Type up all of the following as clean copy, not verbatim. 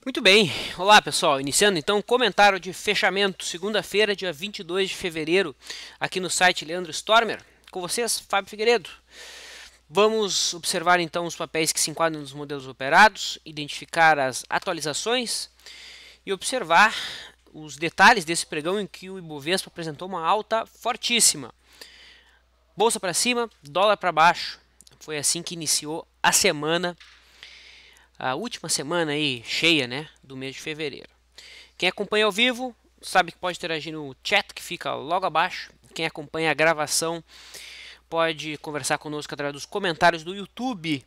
Muito bem, olá pessoal, iniciando então o comentário de fechamento, segunda-feira, dia 22 de fevereiro, aqui no site Leandro Stormer, com vocês, Fábio Figueiredo. Vamos observar então os papéis que se enquadram nos modelos operados, identificar as atualizações e observar os detalhes desse pregão em que o Ibovespa apresentou uma alta fortíssima. Bolsa para cima, dólar para baixo, foi assim que iniciou a semana, a última semana aí cheia, né, do mês de fevereiro. Quem acompanha ao vivo sabe que pode interagir no chat que fica logo abaixo. Quem acompanha a gravação pode conversar conosco através dos comentários do YouTube.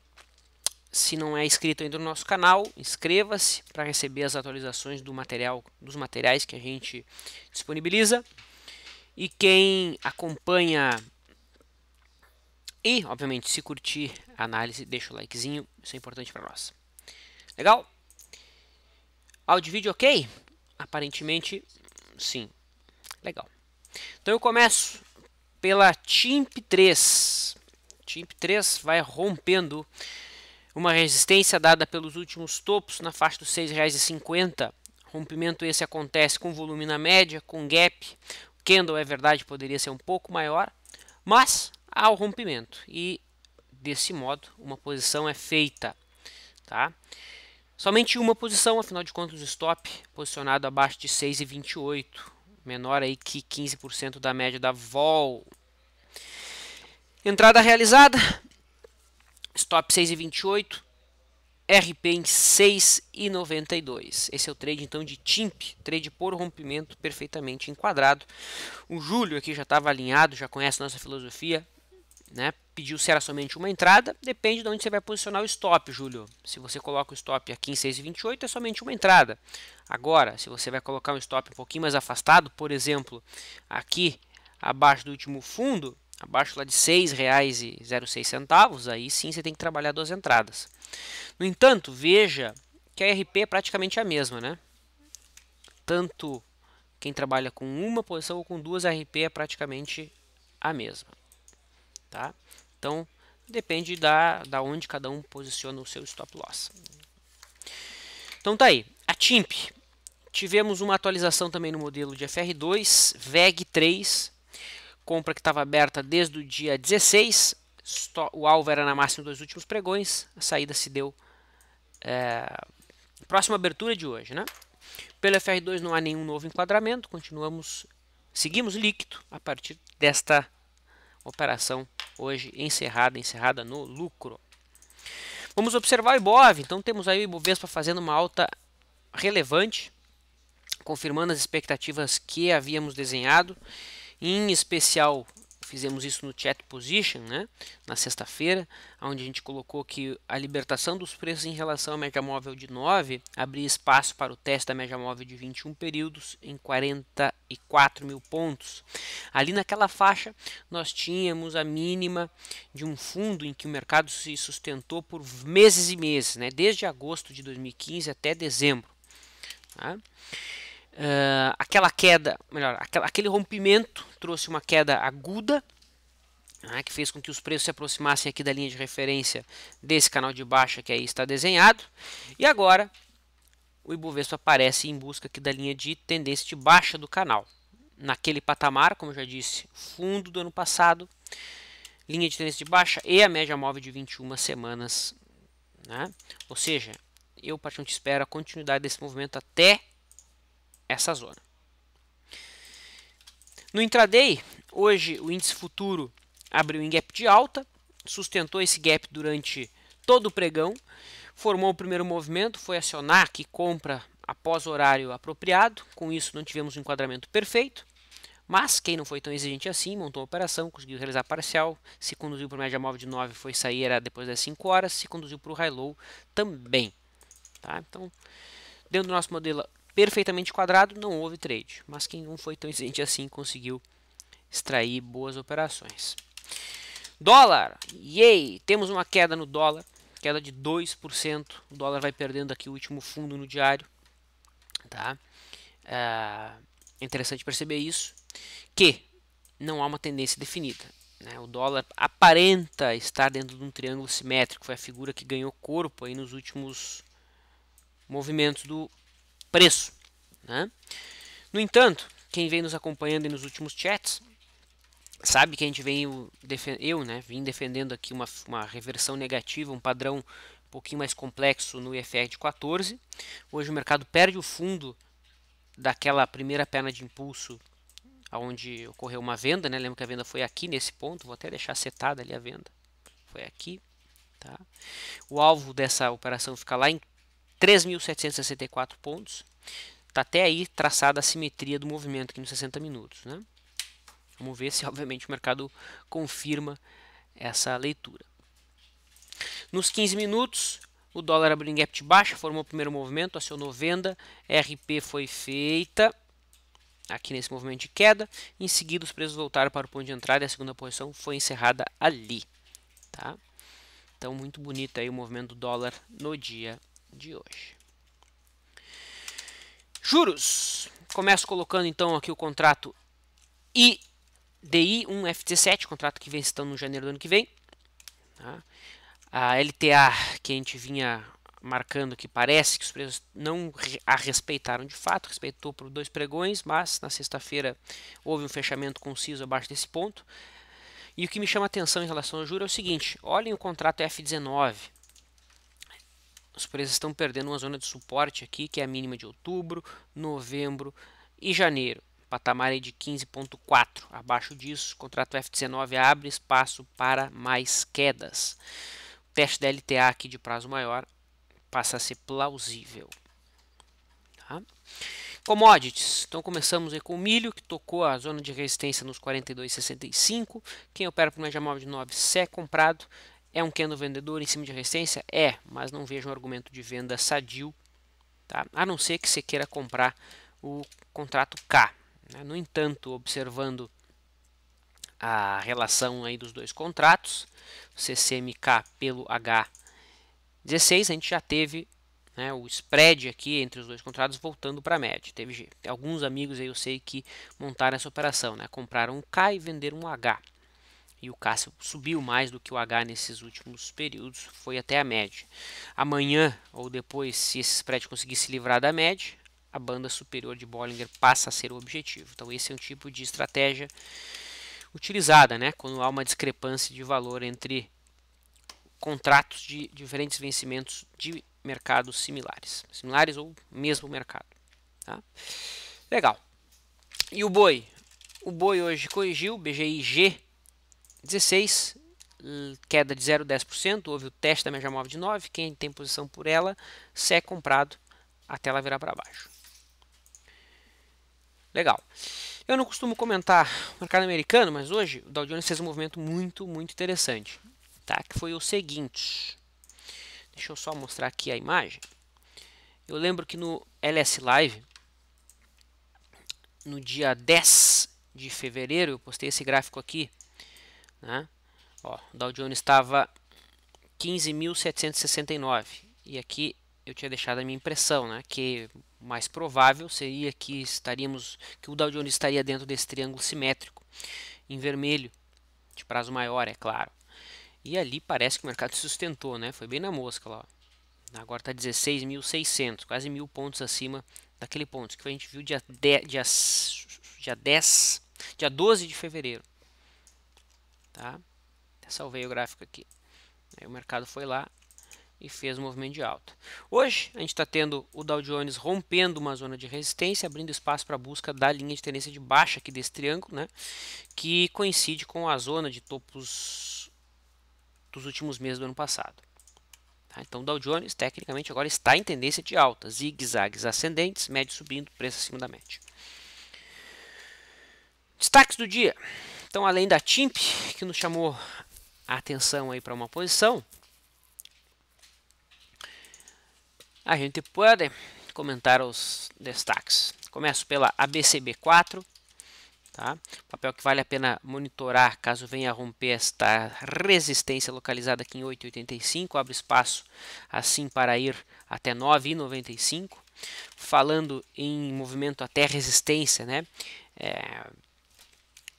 Se não é inscrito ainda no nosso canal, inscreva-se para receber as atualizações dos materiais que a gente disponibiliza. E quem acompanha e, obviamente, se curtir a análise, deixa o likezinho, isso é importante para nós. Legal? Áudio e vídeo ok? Aparentemente, sim. Legal. Então eu começo pela TIMP3. TIMP3 vai rompendo uma resistência dada pelos últimos topos na faixa dos R$ 6,50. Rompimento esse acontece com volume na média, com gap. O candle, é verdade, poderia ser um pouco maior, mas há o rompimento e desse modo uma posição é feita, tá? Somente uma posição, afinal de contas o stop posicionado abaixo de 6,28, menor aí que 15% da média da vol. Entrada realizada, stop 6,28, RP em 6,92. Esse é o trade então de TIMP, trade por rompimento perfeitamente enquadrado. O Júlio aqui já estava alinhado, já conhece nossa filosofia, né? Pediu se era somente uma entrada, depende de onde você vai posicionar o stop, Júlio. Se você coloca o stop aqui em 6,28 é somente uma entrada. Agora, se você vai colocar um stop um pouquinho mais afastado, por exemplo, aqui abaixo do último fundo, abaixo lá de R$ 6,06, aí sim você tem que trabalhar duas entradas. No entanto, veja que a RP é praticamente a mesma, né? Tanto quem trabalha com uma posição ou com duas, a RP é praticamente a mesma, tá? Então, depende da onde cada um posiciona o seu stop loss. Então tá aí, a TIMP. Tivemos uma atualização também no modelo de FR2, VEG3, compra que estava aberta desde o dia 16, o alvo era na máxima dos últimos pregões, a saída se deu próxima abertura de hoje, né? Pelo FR2 não há nenhum novo enquadramento, seguimos líquido a partir desta operação hoje encerrada no lucro. Vamos observar o Ibov, então temos aí o Ibovespa fazendo uma alta relevante, confirmando as expectativas que havíamos desenhado, em especial fizemos isso no chat position, né, na sexta-feira, onde a gente colocou que a libertação dos preços em relação à média móvel de 9 abria espaço para o teste da média móvel de 21 períodos em 44 mil pontos. Ali naquela faixa nós tínhamos a mínima de um fundo em que o mercado se sustentou por meses e meses, né, desde agosto de 2015 até dezembro. Tá? Aquela queda, aquele rompimento trouxe uma queda aguda, né, que fez com que os preços se aproximassem aqui da linha de referência desse canal de baixa que aí está desenhado. E agora o Ibovespa aparece em busca aqui da linha de tendência de baixa do canal. Naquele patamar, como eu já disse, fundo do ano passado, linha de tendência de baixa e a média móvel de 21 semanas. Né? Ou seja, eu praticamente espero a continuidade desse movimento até essa zona. No intraday, hoje o índice futuro abriu em gap de alta, sustentou esse gap durante todo o pregão, formou o primeiro movimento, foi acionar aqui compra após o horário apropriado, com isso não tivemos um enquadramento perfeito, mas quem não foi tão exigente assim, montou a operação, conseguiu realizar parcial, se conduziu para a média móvel de 9, foi sair era depois das 5 horas, se conduziu para o high-low também. Tá? Então, dentro do nosso modelo perfeitamente quadrado, não houve trade, mas quem não foi tão exigente assim conseguiu extrair boas operações. Dólar, yay! Temos uma queda no dólar, queda de 2%, o dólar vai perdendo aqui o último fundo no diário. Tá? É interessante perceber isso, que não há uma tendência definida. Né? O dólar aparenta estar dentro de um triângulo simétrico, foi a figura que ganhou corpo aí nos últimos movimentos do preço, né? No entanto, quem vem nos acompanhando nos últimos chats sabe que a gente vim defendendo aqui uma reversão negativa, um padrão um pouquinho mais complexo no IFR de 14. Hoje o mercado perde o fundo daquela primeira perna de impulso onde ocorreu uma venda, né? Lembra que a venda foi aqui nesse ponto, vou até deixar setada ali a venda. Foi aqui, tá? O alvo dessa operação fica lá em 3.764 pontos. Está até aí traçada a simetria do movimento aqui nos 60 minutos, né? Vamos ver se, obviamente, o mercado confirma essa leitura. Nos 15 minutos, o dólar abriu em gap de baixa, formou o primeiro movimento, acionou venda, RP foi feita aqui nesse movimento de queda. Em seguida, os preços voltaram para o ponto de entrada e a segunda posição foi encerrada ali, tá? Então, muito bonito aí o movimento do dólar no dia de hoje. Juros. Começo colocando então aqui o contrato IDI 1FT7, contrato que vem estando no janeiro do ano que vem. Tá? A LTA que a gente vinha marcando que parece que os preços não a respeitaram de fato, respeitou por 2 pregões, mas na sexta-feira houve um fechamento conciso abaixo desse ponto. E o que me chama a atenção em relação ao juro é o seguinte, olhem o contrato F19. Os preços estão perdendo uma zona de suporte aqui, que é a mínima de outubro, novembro e janeiro. Patamar aí de 15,4. Abaixo disso, o contrato F19 abre espaço para mais quedas. O teste da LTA aqui de prazo maior passa a ser plausível. Tá? Commodities. Então começamos aí com o milho, que tocou a zona de resistência nos 42,65. Quem opera por média móvel de 9 se é comprado. É um candle vendedor em cima de resistência? É, mas não vejo um argumento de venda sadio, tá? A não ser que você queira comprar o contrato K. Né? No entanto, observando a relação aí dos dois contratos, o CCMK pelo H16, a gente já teve, né, o spread aqui entre os dois contratos voltando para a média. Teve alguns amigos aí, eu sei, que montaram essa operação, né? Compraram um K e venderam um H. E o K subiu mais do que o H nesses últimos períodos, foi até a média. Amanhã ou depois, se esse spread conseguir se livrar da média, a banda superior de Bollinger passa a ser o objetivo. Então esse é um tipo de estratégia utilizada, né, quando há uma discrepância de valor entre contratos de diferentes vencimentos de mercados similares ou mesmo mercado. Tá? Legal. E o boi? O boi hoje corrigiu, BGI G16, queda de 0,10%, houve o teste da média móvel de 9, quem tem posição por ela, se é comprado até ela virar para baixo. Legal. Eu não costumo comentar o mercado americano, mas hoje o Dow Jones fez um movimento muito interessante, tá? Que foi o seguinte. Deixa eu só mostrar aqui a imagem. Eu lembro que no LS Live, no dia 10 de fevereiro, eu postei esse gráfico aqui, né? Ó, o Dow Jones estava 15.769 e aqui eu tinha deixado a minha impressão, né, que o mais provável seria que o Dow Jones estaria dentro desse triângulo simétrico em vermelho, de prazo maior, é claro. E ali parece que o mercado se sustentou, né? Foi bem na mosca lá. Ó. Agora está 16.600, quase 1.000 pontos acima daquele ponto que a gente viu dia 12 de fevereiro. Tá? Até salvei o gráfico aqui. Aí o mercado foi lá e fez um movimento de alta. Hoje a gente está tendo o Dow Jones rompendo uma zona de resistência, abrindo espaço para a busca da linha de tendência de baixa aqui desse triângulo, né, que coincide com a zona de topos dos últimos meses do ano passado. Tá? Então o Dow Jones tecnicamente agora está em tendência de alta, zigue-zagues ascendentes, médio subindo, preço acima da média. Destaques do dia. Então, além da TIMP, que nos chamou a atenção aí para uma posição, a gente pode comentar os destaques. Começo pela ABCB4, tá? Papel que vale a pena monitorar caso venha a romper esta resistência localizada aqui em 8,85, abre espaço assim para ir até 9,95. Falando em movimento até resistência, né?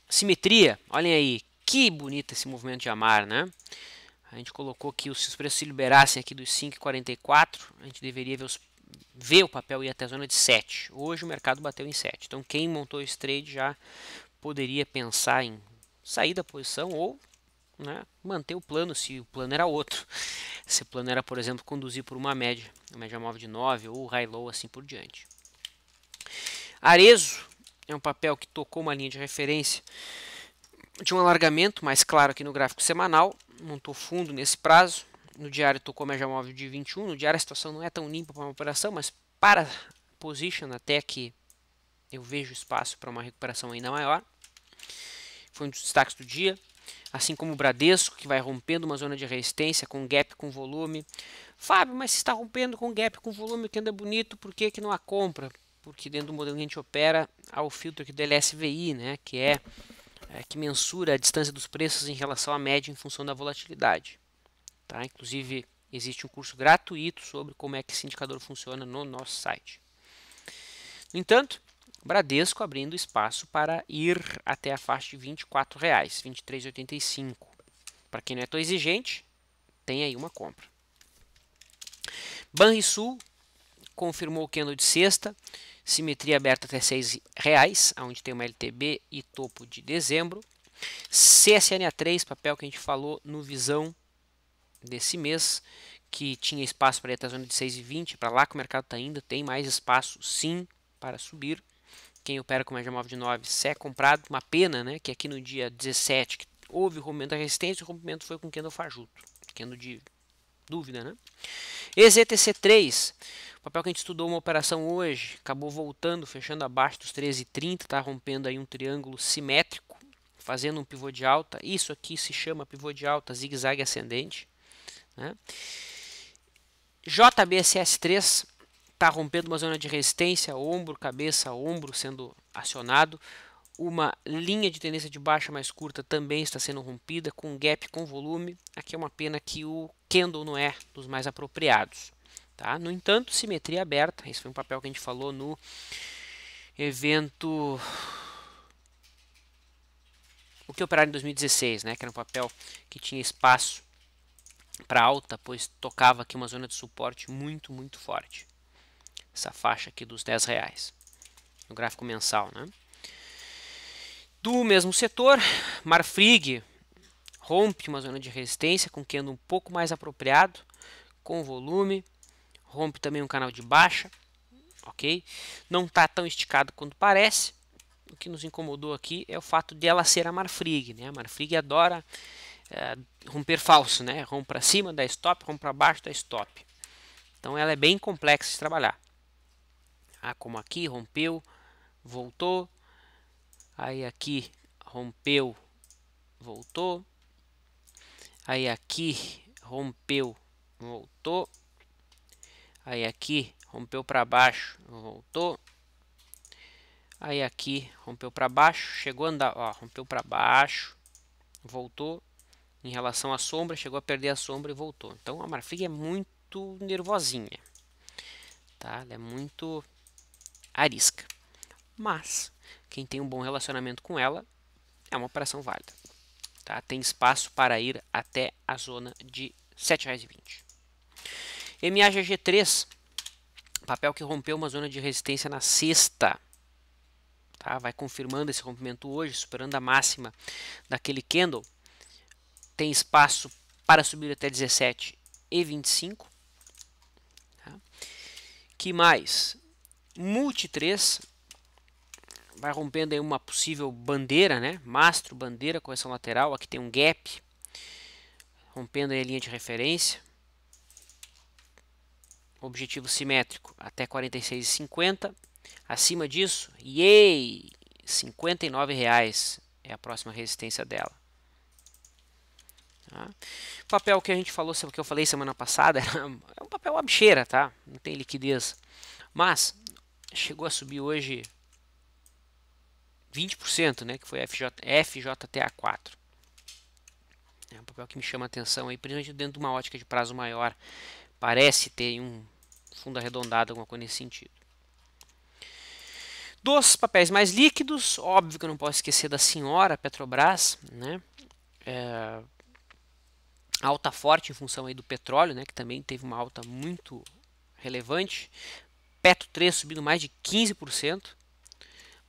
Simetria, olhem aí, que bonito esse movimento de Amar, né? A gente colocou que se os preços se liberassem aqui dos 5,44, a gente deveria ver ver o papel ir até a zona de 7. Hoje o mercado bateu em 7. Então quem montou esse trade já poderia pensar em sair da posição ou, né, manter o plano se o plano era outro. Se o plano era, por exemplo, conduzir por uma média móvel de 9 ou high-low, assim por diante. Arezzo é um papel que tocou uma linha de referência de um alargamento, mais claro aqui no gráfico semanal, montou fundo nesse prazo. No diário tocou média móvel de 21. No diário a situação não é tão limpa para uma operação, mas para position até que eu vejo espaço para uma recuperação ainda maior. Foi um dos destaques do dia. Assim como o Bradesco, que vai rompendo uma zona de resistência com gap com volume. Fábio, mas se está rompendo com gap com volume que ainda é bonito, por que não há compra? Porque dentro do modelo que a gente opera há o filtro aqui do LSVI, né, que mensura a distância dos preços em relação à média em função da volatilidade. Tá? Inclusive, existe um curso gratuito sobre como é que esse indicador funciona no nosso site. No entanto, Bradesco abrindo espaço para ir até a faixa de R$ 24,00, R$ 23,85. Para quem não é tão exigente, tem aí uma compra. Banrisul confirmou o candle de sexta, simetria aberta até R$ 6,00, onde tem uma LTB e topo de dezembro. CSNA3, papel que a gente falou no Visão desse mês, que tinha espaço para ir até a zona de 6,20, para lá que o mercado está indo, tem mais espaço sim para subir. Quem opera com média móvel de 9, se é comprado, uma pena, né, que aqui no dia 17 que houve o rompimento da resistência, o rompimento foi com candle fajuto, candle de dúvida, né? EZTC3, papel que a gente estudou uma operação hoje, acabou voltando, fechando abaixo dos 13,30, está rompendo aí um triângulo simétrico, fazendo um pivô de alta. Isso aqui se chama pivô de alta zigue-zague ascendente, né? JBSS3 está rompendo uma zona de resistência, ombro, cabeça, ombro sendo acionado. Uma linha de tendência de baixa mais curta também está sendo rompida, com gap com volume. Aqui é uma pena que o candle não é dos mais apropriados. Tá? No entanto, simetria aberta. Esse foi um papel que a gente falou no evento O que operar em 2016, né? Que era um papel que tinha espaço para alta, pois tocava aqui uma zona de suporte muito, muito forte. Essa faixa aqui dos R$ 10 no gráfico mensal, né? Do mesmo setor, Marfrig rompe uma zona de resistência com candle um pouco mais apropriado, com volume, rompe também um canal de baixa, ok? Não está tão esticado quanto parece. O que nos incomodou aqui é o fato de ela ser a Marfrig, né? A Marfrig adora romper falso, né? Rompe para cima da stop, rompe para baixo da stop. Então ela é bem complexa de trabalhar. Como aqui rompeu, voltou, aí aqui rompeu, voltou, aí aqui rompeu, voltou, aí aqui rompeu para baixo, voltou, aí aqui rompeu para baixo, chegou a andar, ó, rompeu para baixo, voltou, em relação à sombra, chegou a perder a sombra e voltou. Então a Marfrig é muito nervosinha, tá? Ela é muito arisca, mas quem tem um bom relacionamento com ela é uma operação válida, tá? Tem espaço para ir até a zona de R$ 7,20. MAGG3, papel que rompeu uma zona de resistência na sexta, tá? Vai confirmando esse rompimento hoje, superando a máxima daquele candle. Tem espaço para subir até 17,25. Tá? Que mais? Multi 3 vai rompendo aí uma possível bandeira, né? Mastro, bandeira, correção lateral. Aqui tem um gap, rompendo aí a linha de referência. Objetivo simétrico até 46,50. Acima disso, yay! R$ 59,00 é a próxima resistência dela. Tá? O papel que a gente falou, que eu falei semana passada, é um papel abcheira, tá? Não tem liquidez. Mas chegou a subir hoje 20%, né? Que foi FJTA4. É um papel que me chama a atenção aí, principalmente dentro de uma ótica de prazo maior. Parece ter um fundo arredondado, alguma coisa nesse sentido. Dos papéis mais líquidos, óbvio que eu não posso esquecer da senhora Petrobras, né? Alta forte em função aí do petróleo, né? Que também teve uma alta muito relevante. Petro 3 subindo mais de 15%.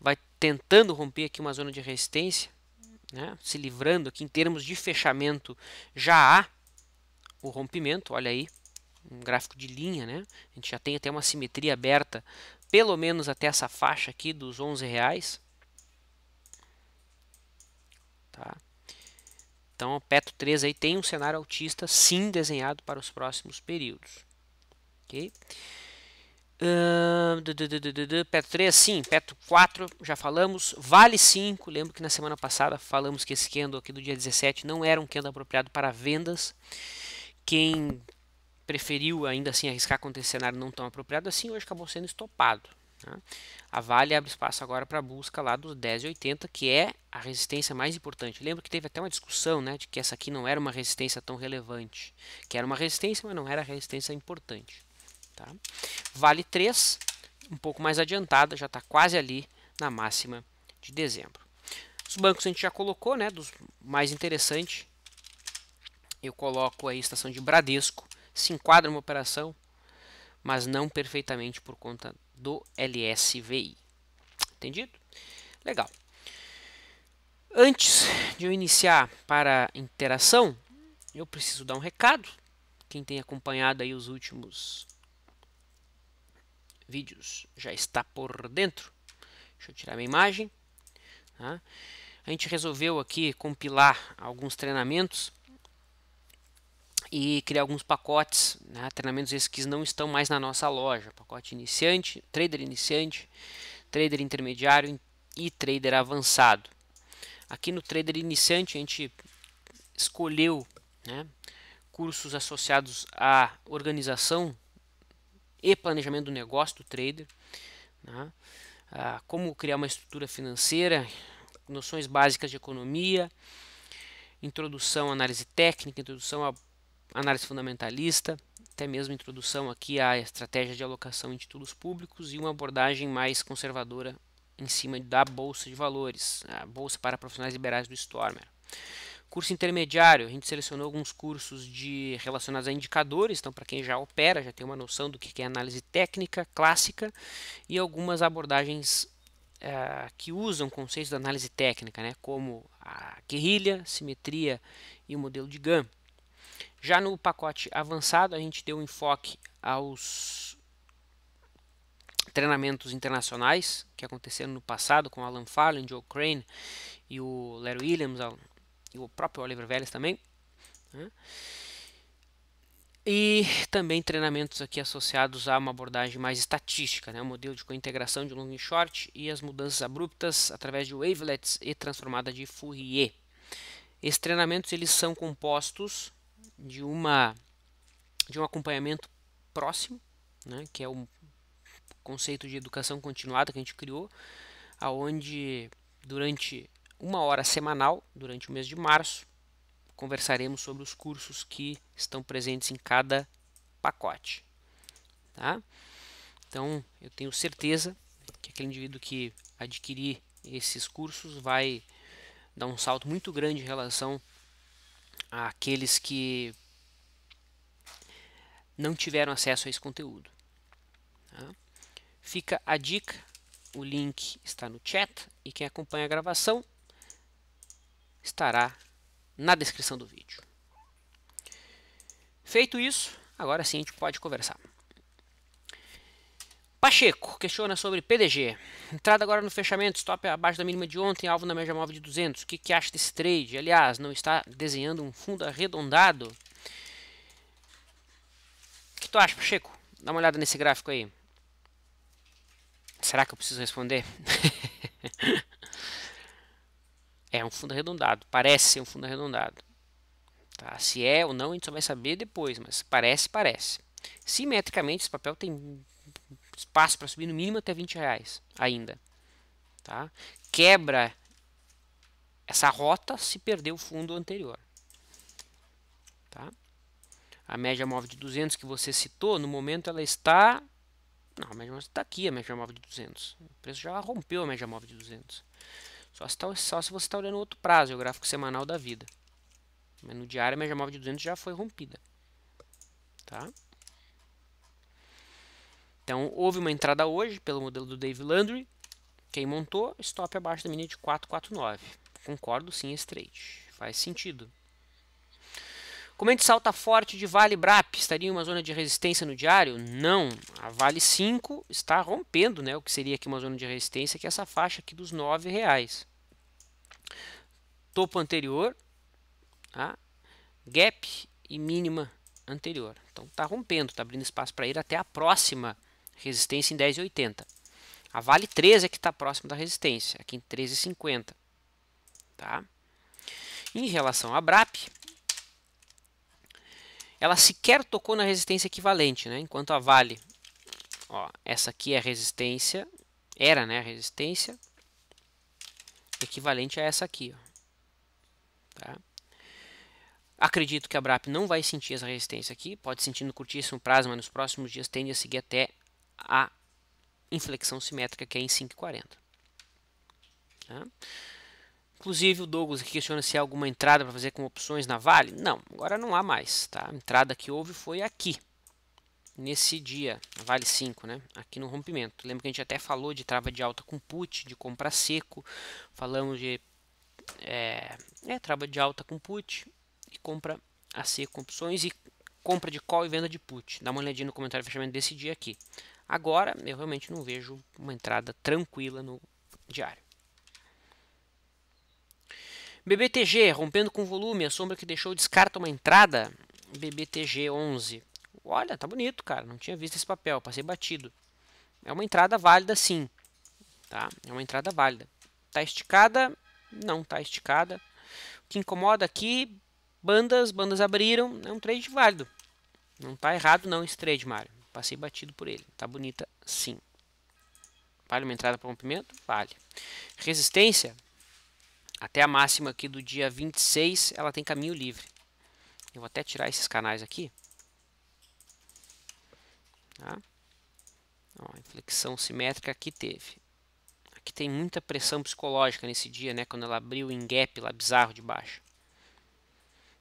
Vai tentando romper aqui uma zona de resistência, né? Se livrando aqui em termos de fechamento. Já há o rompimento, olha aí, um gráfico de linha, né? A gente já tem até uma simetria aberta, pelo menos até essa faixa aqui dos R$11. Tá? Então, o Petro 3 aí tem um cenário altista, sim, desenhado para os próximos períodos. Ok? Petro 3, sim. Petro 4, já falamos. Vale 5, lembro que na semana passada falamos que esse candle aqui do dia 17 não era um candle apropriado para vendas. Quem preferiu ainda assim arriscar contra esse cenário não tão apropriado assim, hoje acabou sendo estopado. Né? A Vale abre espaço agora para a busca lá dos 10,80, que é a resistência mais importante. Lembro que teve até uma discussão, né, de que essa aqui não era uma resistência tão relevante, que era uma resistência, mas não era resistência importante. Tá? Vale 3, um pouco mais adiantada, já está quase ali na máxima de dezembro. Os bancos a gente já colocou, né, dos mais interessantes. Eu coloco aí a estação de Bradesco, se enquadra uma operação, mas não perfeitamente por conta do LSVI. Entendido? Legal. Antes de eu iniciar para a interação, eu preciso dar um recado. Quem tem acompanhado aí os últimos vídeos já está por dentro. Deixa eu tirar minha imagem. Tá? A gente resolveu aqui compilar alguns treinamentos e criar alguns pacotes, né? Treinamentos esses que não estão mais na nossa loja. Pacote iniciante, trader intermediário e trader avançado. Aqui no trader iniciante a gente escolheu, né, cursos associados à organização e planejamento do negócio do trader, né, como criar uma estrutura financeira, noções básicas de economia, introdução à análise técnica, introdução à análise fundamentalista, até mesmo introdução aqui à estratégia de alocação em títulos públicos e uma abordagem mais conservadora em cima da Bolsa de Valores, a Bolsa para Profissionais Liberais do Stormer. Curso intermediário, a gente selecionou alguns cursos relacionados a indicadores, então para quem já opera, já tem uma noção do que é análise técnica clássica e algumas abordagens que usam conceitos da análise técnica, né, como a guerrilha, simetria e o modelo de Gann. Já no pacote avançado, a gente deu um enfoque aos treinamentos internacionais que aconteceram no passado com Alan Farley, Joe Crane e o Larry Williams e o próprio Oliver Velez também, né? E também treinamentos aqui associados a uma abordagem mais estatística, né? O modelo de cointegração de long e short e as mudanças abruptas através de wavelets e transformada de Fourier. Esses treinamentos eles são compostos de um acompanhamento próximo, né? Que é o conceito de educação continuada que a gente criou, aonde durante 1 hora semanal, durante o mês de março, conversaremos sobre os cursos que estão presentes em cada pacote. Tá? Então, eu tenho certeza que aquele indivíduo que adquirir esses cursos vai dar um salto muito grande em relação àqueles que não tiveram acesso a esse conteúdo. Tá? Fica a dica, o link está no chat e quem acompanha a gravação estará na descrição do vídeo. Feito isso, agora sim a gente pode conversar. Pacheco questiona sobre PDG. Entrada agora no fechamento, stop abaixo da mínima de ontem, alvo na média móvel de 200. O que acha desse trade? Aliás, não está desenhando um fundo arredondado? O que tu acha, Pacheco? Dá uma olhada nesse gráfico aí. Será que eu preciso responder? É um fundo arredondado, parece ser um fundo arredondado. Tá? Se é ou não, a gente só vai saber depois, mas parece. Simetricamente, esse papel tem espaço para subir no mínimo até R$20 ainda. Tá? Quebra essa rota se perder o fundo anterior. Tá? A média móvel de 200 que você citou, no momento ela está... Não, a média móvel está aqui, a média móvel de 200. O preço já rompeu a média móvel de 200. Só se você está olhando outro prazo, é o gráfico semanal da vida. Mas no diário a média móvel de 200 já foi rompida. Tá? Então, houve uma entrada hoje pelo modelo do Dave Landry. Quem montou, stop abaixo da mínima de 449. Concordo sim, esse trade. Faz sentido. Comente salta forte de Vale Brap. Estaria em uma zona de resistência no diário? Não. A Vale 5 está rompendo, né, o que seria aqui uma zona de resistência, que é essa faixa aqui dos R$9. Topo anterior, tá? Gap e mínima anterior. Então está rompendo, está abrindo espaço para ir até a próxima resistência em 10,80. A Vale 13 é que está próximo da resistência, aqui em 13,50. Tá? Em relação à Brap, ela sequer tocou na resistência equivalente, né? Enquanto a Vale, ó, essa aqui é a resistência, era, né, a resistência equivalente a essa aqui. Ó. Tá? Acredito que a Brap não vai sentir essa resistência aqui, pode sentir no curtíssimo prazo, mas nos próximos dias tende a seguir até a inflexão simétrica, que é em 5,40. Tá? Inclusive o Douglas aqui questiona se há alguma entrada para fazer com opções na Vale. Não, agora não há mais. Tá? A entrada que houve foi aqui, nesse dia, Vale 5, né? Aqui no rompimento. Lembra que a gente até falou de trava de alta com put, de compra seco. Falamos de trava de alta com put e compra a seco com opções e compra de call e venda de put. Dá uma olhadinha no comentário de fechamento desse dia aqui. Agora, eu realmente não vejo uma entrada tranquila no diário. BBTG, rompendo com volume, a sombra que deixou descarta uma entrada. BBTG 11. Olha, tá bonito, cara. Não tinha visto esse papel, passei batido. É uma entrada válida, sim. Tá? É uma entrada válida. Tá esticada? Não tá esticada. O que incomoda aqui, bandas abriram. É um trade válido. Não tá errado não esse trade, Mário. Passei batido por ele. Tá bonita, sim. Vale uma entrada para rompimento? Vale. Resistência? Até a máxima aqui do dia 26, ela tem caminho livre. Eu vou até tirar esses canais aqui. Tá? Ó, a inflexão simétrica aqui teve. Aqui tem muita pressão psicológica nesse dia, né? Quando ela abriu em gap lá bizarro de baixo.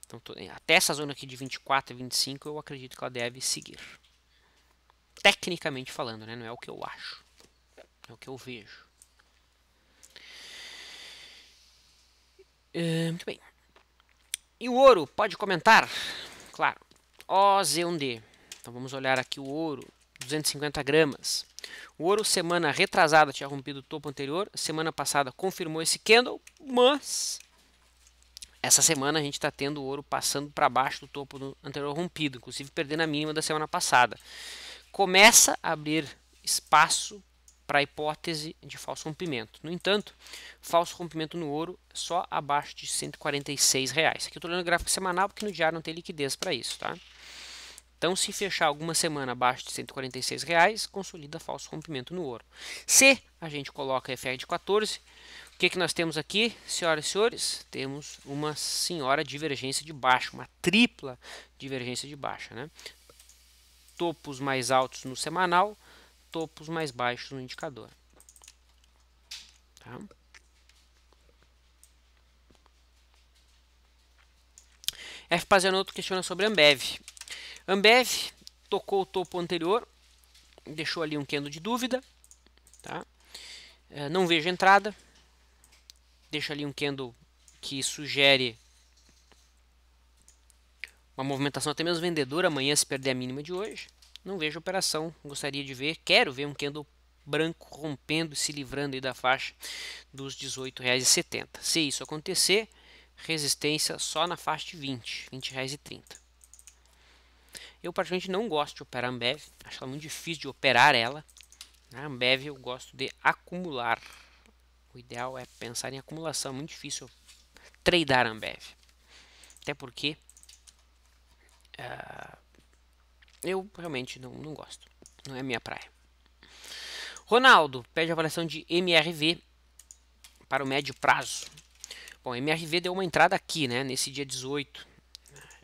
Então, até essa zona aqui de 24 e 25, eu acredito que ela deve seguir. Tecnicamente falando, né? Não é o que eu acho. É o que eu vejo. Muito bem. E o ouro, pode comentar? Claro. OZ1D. Então vamos olhar aqui o ouro. 250 gramas. O ouro semana retrasada tinha rompido o topo anterior. Semana passada confirmou esse candle. Mas essa semana a gente está tendo o ouro passando para baixo do topo anterior rompido. Inclusive perdendo a mínima da semana passada. Começa a abrir espaço para a hipótese de falso rompimento. No entanto, falso rompimento no ouro só abaixo de R$146. Aqui eu estou olhando o gráfico semanal porque no diário não tem liquidez para isso. Tá? Então, se fechar alguma semana abaixo de R$146, consolida falso rompimento no ouro. Se a gente coloca FR de 14, o que nós temos aqui, senhoras e senhores? Temos uma senhora divergência de baixa, uma tripla divergência de baixa. Né? Topos mais altos no semanal, topos mais baixos no indicador. Tá? F. Pazianotto questiona sobre Ambev. Ambev tocou o topo anterior, deixou ali um candle de dúvida. Tá? Não vejo entrada. Deixa ali um candle que sugere uma movimentação até mesmo vendedora amanhã se perder a mínima de hoje. Não vejo operação, gostaria de ver, quero ver um candle branco rompendo e se livrando aí da faixa dos R$18,70. Se isso acontecer, resistência só na faixa de 20, R$20,30. Eu particularmente não gosto de operar Ambev, acho ela muito difícil de operar ela. A Ambev eu gosto de acumular. O ideal é pensar em acumulação, é muito difícil tradear Ambev. Até porque eu realmente não gosto, não é minha praia. Ronaldo pede avaliação de MRV para o médio prazo. Bom, MRV deu uma entrada aqui, né, nesse dia 18.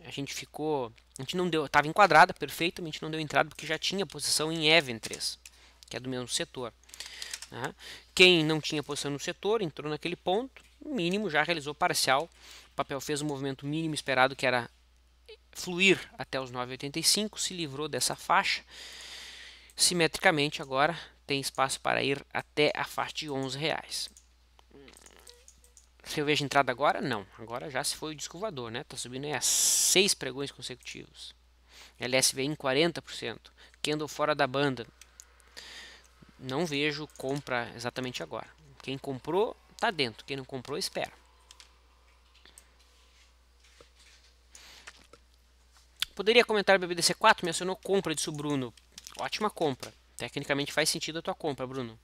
A gente não deu, estava enquadrada perfeitamente, não deu entrada porque já tinha posição em Eventress, que é do mesmo setor. Né? Quem não tinha posição no setor entrou naquele ponto, mínimo já realizou parcial. O papel fez o movimento mínimo esperado, que era fluir até os 9,85, se livrou dessa faixa. Simetricamente agora tem espaço para ir até a faixa de R$11. Se eu vejo entrada agora, não. Agora já se foi o disco voador, né? Tá subindo aí a 6 pregões consecutivos. LSVI em 40%. Candle fora da banda. Não vejo compra exatamente agora. Quem comprou, tá dentro. Quem não comprou, espera. Poderia comentar BBDC4, mencionou compra, disse o Bruno. Ótima compra. Tecnicamente faz sentido a tua compra, Bruno.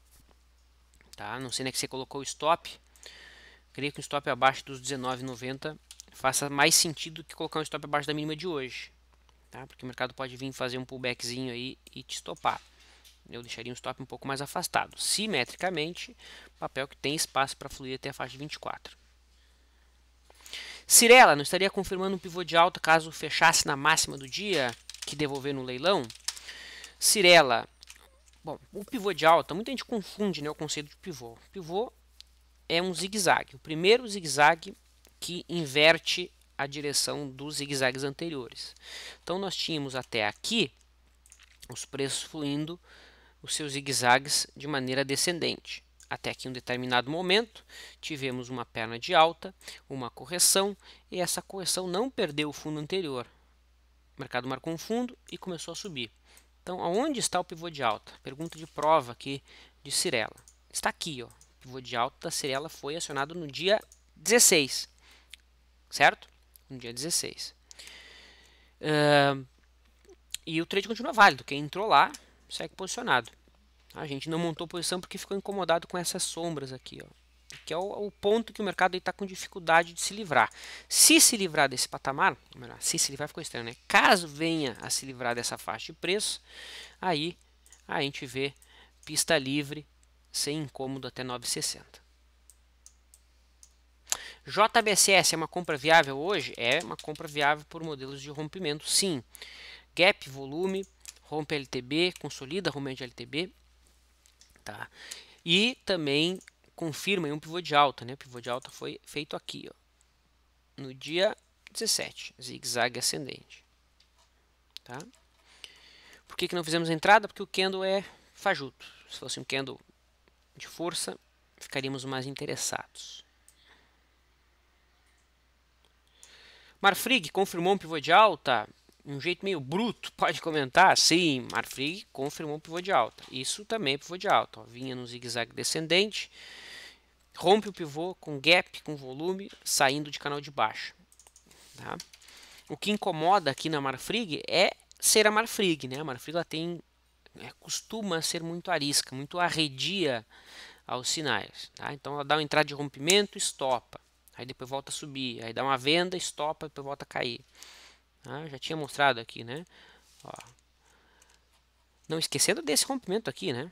Tá? Não sei nem que você colocou o stop. Creio que um stop abaixo dos 19,90 faça mais sentido que colocar um stop abaixo da mínima de hoje. Tá? Porque o mercado pode vir fazer um pullbackzinho aí e te stopar. Eu deixaria um stop um pouco mais afastado. Simetricamente, papel que tem espaço para fluir até a faixa de 24. Cirela, não estaria confirmando um pivô de alta caso fechasse na máxima do dia que devolver no leilão? Cirela, bom, o pivô de alta, muita gente confunde, né, o conceito de pivô. Pivô é um zigue-zague, o primeiro zigue-zague que inverte a direção dos zigue-zagues anteriores. Então nós tínhamos até aqui os preços fluindo os seus zigue-zagues de maneira descendente. Até aqui, em um determinado momento, tivemos uma perna de alta, uma correção, e essa correção não perdeu o fundo anterior. O mercado marcou um fundo e começou a subir. Então, aonde está o pivô de alta? Pergunta de prova aqui de Cirela. Está aqui, ó. O pivô de alta da Cirela foi acionado no dia 16, certo? No dia 16. E o trade continua válido. Quem entrou lá, segue posicionado. A gente não montou posição porque ficou incomodado com essas sombras aqui, ó, que é o ponto que o mercado está com dificuldade de se livrar. Se livrar desse patamar, se livrar ficou estranho, né? Caso venha a se livrar dessa faixa de preço, aí a gente vê pista livre sem incômodo até 9,60. JBSS é uma compra viável hoje? É uma compra viável por modelos de rompimento, sim. Gap, volume, rompe LTB, consolida rompe LTB. Tá? E também confirma um pivô de alta, né? O pivô de alta foi feito aqui, ó, no dia 17, zigue-zague ascendente. Tá? Por que não fizemos a entrada? Porque o candle é fajuto. Se fosse um candle de força, ficaríamos mais interessados. Marfrig confirmou um pivô de alta? Um jeito meio bruto, pode comentar? Sim, Marfrig confirmou um pivô de alta. Isso também é pivô de alta. Ó. Vinha no zigue-zague descendente, rompe o pivô com gap, com volume, saindo de canal de baixa. Tá? O que incomoda aqui na Marfrig é ser a Marfrig. Né? A Marfrig ela tem, costuma ser muito arisca, muito arredia aos sinais. Tá? Então ela dá uma entrada de rompimento, estopa. Aí depois volta a subir. Aí dá uma venda, estopa e depois volta a cair. Já tinha mostrado aqui, né? Ó. Não esquecendo desse rompimento aqui, né?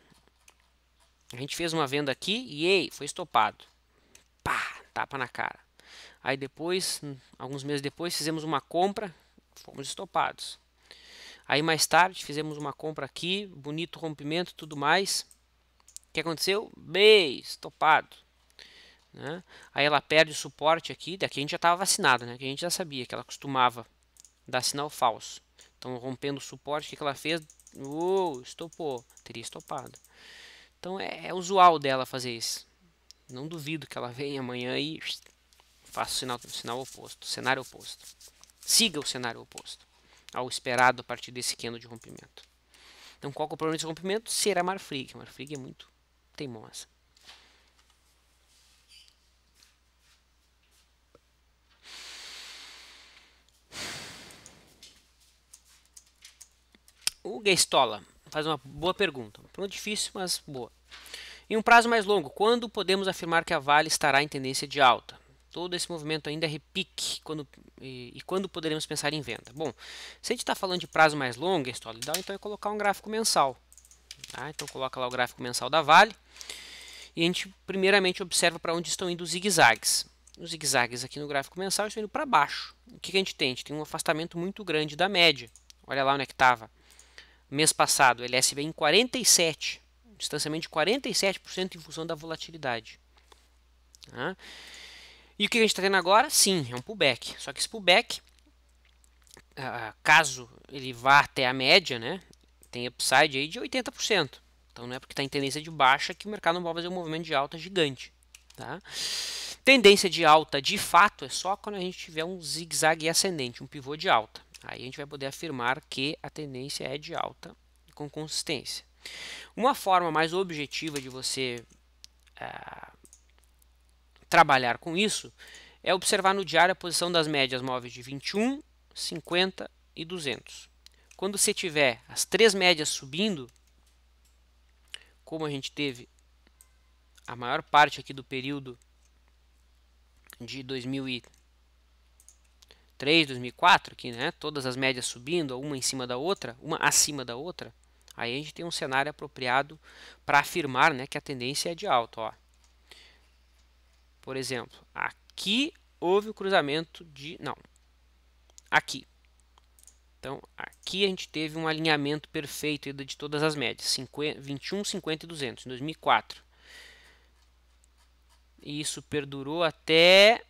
A gente fez uma venda aqui e ei, foi estopado. Pá, tapa na cara. Aí depois, alguns meses depois, fizemos uma compra, fomos estopados. Aí mais tarde fizemos uma compra aqui, bonito rompimento, tudo mais. O que aconteceu? Bem, estopado. Né? Aí ela perde o suporte aqui, daqui a gente já estava vacinado, né? Que a gente já sabia que ela costumava dar sinal falso. Então, rompendo o suporte, o que ela fez? Estopou. Teria estopado. Então, é usual dela fazer isso. Não duvido que ela venha amanhã e faça o sinal oposto, cenário oposto. Siga o cenário oposto ao esperado a partir desse candle de rompimento. Então, qual é o problema desse rompimento? Será a Marfrig. A Marfrig é muito teimosa. O Geistola faz uma boa pergunta. Uma pergunta difícil, mas boa. Em um prazo mais longo, quando podemos afirmar que a Vale estará em tendência de alta? Todo esse movimento ainda é repique. Quando poderemos pensar em venda? Bom, se a gente está falando de prazo mais longo, Geistola, então é colocar um gráfico mensal. Tá? Então coloca lá o gráfico mensal da Vale. E a gente primeiramente observa para onde estão indo os zigue-zagues. Os zigue-zagues aqui no gráfico mensal estão indo para baixo. O que a gente tem? A gente tem um afastamento muito grande da média. Olha lá onde é que estava. Mês passado, LSV em 47, distanciamento de 47% em função da volatilidade. Tá? E o que a gente está tendo agora? Sim, é um pullback. Só que esse pullback, caso ele vá até a média, né, tem upside aí de 80%. Então não é porque está em tendência de baixa que o mercado não vai fazer um movimento de alta gigante. Tá? Tendência de alta de fato é só quando a gente tiver um zigue-zague ascendente, um pivô de alta. Aí a gente vai poder afirmar que a tendência é de alta com consistência. Uma forma mais objetiva de você trabalhar com isso é observar no diário a posição das médias móveis de 21, 50 e 200. Quando você tiver as três médias subindo, como a gente teve a maior parte aqui do período de 2003, 2004, aqui, né? Todas as médias subindo, uma em cima da outra, uma acima da outra, aí a gente tem um cenário apropriado para afirmar, né, que a tendência é de alta. Ó. Por exemplo, aqui houve o cruzamento de... Não, aqui. Então, aqui a gente teve um alinhamento perfeito de todas as médias, 21, 50 e 200, em 2004. E isso perdurou até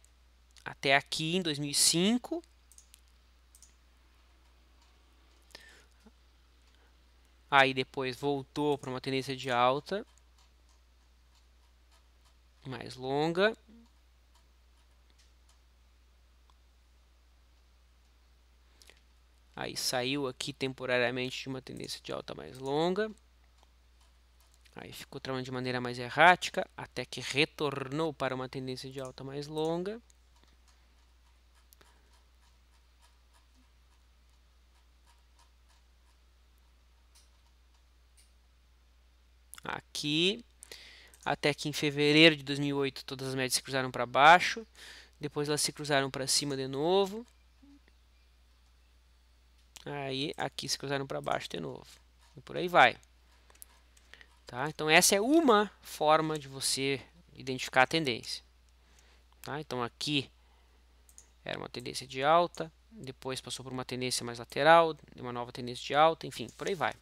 aqui em 2005. Aí depois voltou para uma tendência de alta mais longa. Aí saiu aqui temporariamente de uma tendência de alta mais longa. Aí ficou trabalhando de maneira mais errática, até que retornou para uma tendência de alta mais longa. Aqui, até que em fevereiro de 2008 todas as médias se cruzaram para baixo. Depois elas se cruzaram para cima de novo. Aí aqui se cruzaram para baixo de novo. E por aí vai. Tá? Então essa é uma forma de você identificar a tendência. Tá? Então aqui era uma tendência de alta, depois passou por uma tendência mais lateral, uma nova tendência de alta, enfim, por aí vai.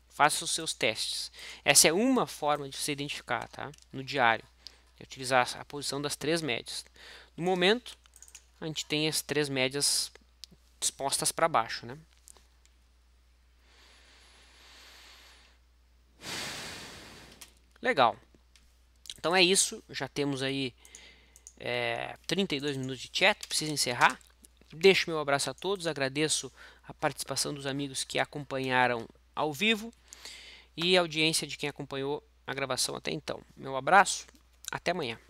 Faça os seus testes. Essa é uma forma de você identificar, tá? No diário. É utilizar a posição das três médias. No momento, a gente tem as três médias dispostas para baixo, né? Legal. Então é isso. Já temos aí 32 minutos de chat. Preciso encerrar. Deixo meu abraço a todos. Agradeço a participação dos amigos que acompanharam ao vivo e a audiência de quem acompanhou a gravação até então. Meu abraço. Até amanhã.